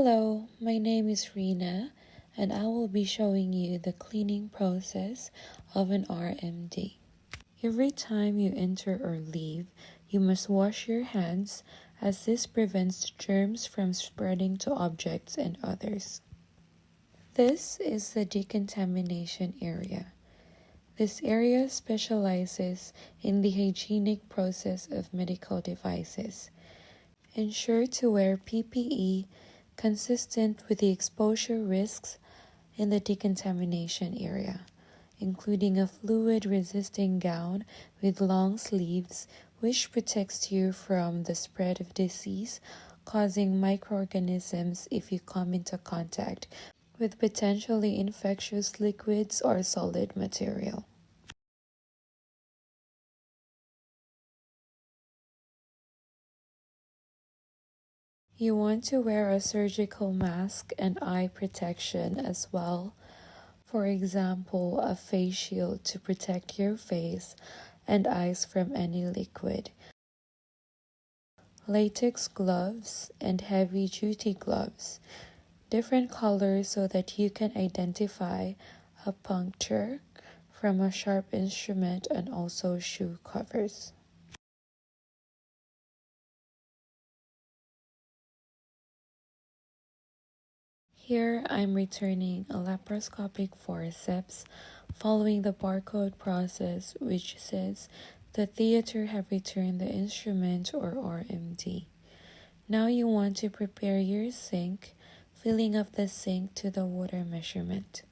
Hello, my name is Rina, and I will be showing you the cleaning process of an RMD. Every time you enter or leave, you must wash your hands as this prevents germs from spreading to objects and others. This is the decontamination area. This area specializes in the hygienic process of medical devices. Ensure to wear PPE consistent with the exposure risks in the decontamination area, including a fluid-resisting gown with long sleeves which protects you from the spread of disease causing microorganisms if you come into contact with potentially infectious liquids or solid material. You want to wear a surgical mask and eye protection as well. For example, a face shield to protect your face and eyes from any liquid. Latex gloves and heavy-duty gloves. Different colors so that you can identify a puncture from a sharp instrument, and also shoe covers. Here I'm returning a laparoscopic forceps following the barcode process, which says the theater have returned the instrument or RMD. Now you want to prepare your sink, filling up the sink to the water measurement.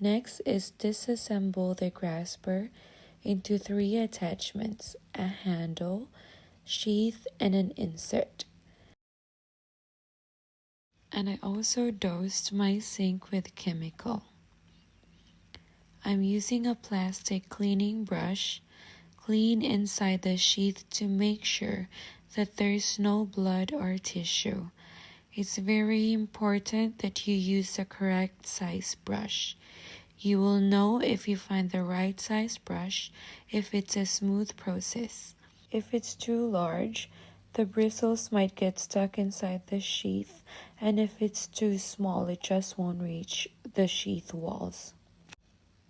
Next is disassemble the grasper into 3 attachments: a handle, sheath, and an insert. And I also dosed my sink with chemical. I'm using a plastic cleaning brush. Clean inside the sheath to make sure that there's no blood or tissue. It's very important that you use the correct size brush. You will know if you find the right size brush if it's a smooth process. If it's too large, the bristles might get stuck inside the sheath, and if it's too small, it just won't reach the sheath walls.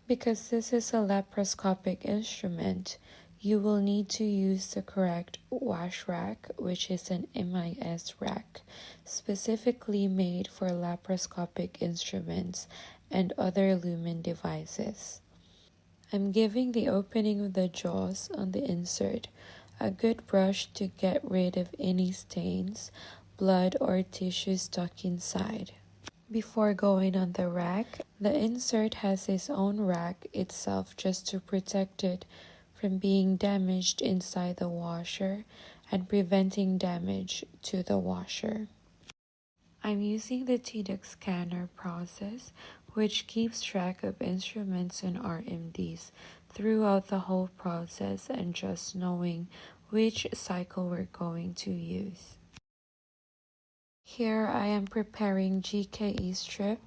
Because this is a laparoscopic instrument, you will need to use the correct wash rack, which is an MIS rack, specifically made for laparoscopic instruments and other lumen devices. I'm giving the opening of the jaws on the insert a good brush to get rid of any stains, blood, or tissue stuck inside. Before going on the rack, the insert has its own rack itself just to protect it from being damaged inside the washer and preventing damage to the washer. I'm using the TDEC scanner process, which keeps track of instruments and RMDs throughout the whole process and just knowing which cycle we're going to use. Here I am preparing GKE strip,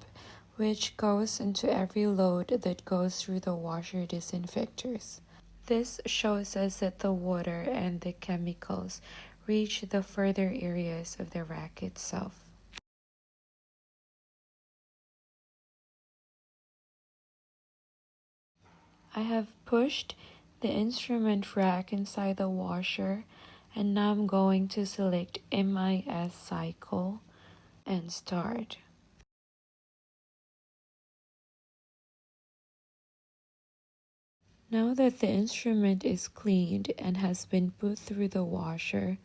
which goes into every load that goes through the washer disinfectors. This shows us that the water and the chemicals reach the further areas of the rack itself. I have pushed the instrument rack inside the washer, and now I'm going to select MIS cycle and start. Now that the instrument is cleaned and has been put through the washer,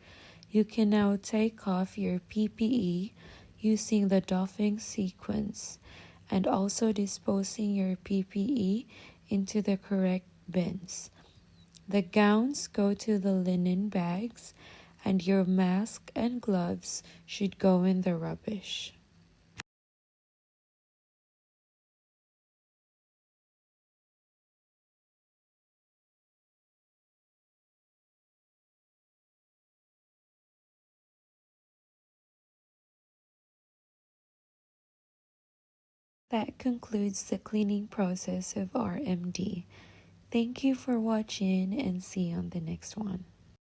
you can now take off your PPE using the doffing sequence and also disposing your PPE into the correct bins. The gowns go to the linen bags, and your mask and gloves should go in the rubbish. That concludes the cleaning process of RMD. Thank you for watching, and see you on the next one.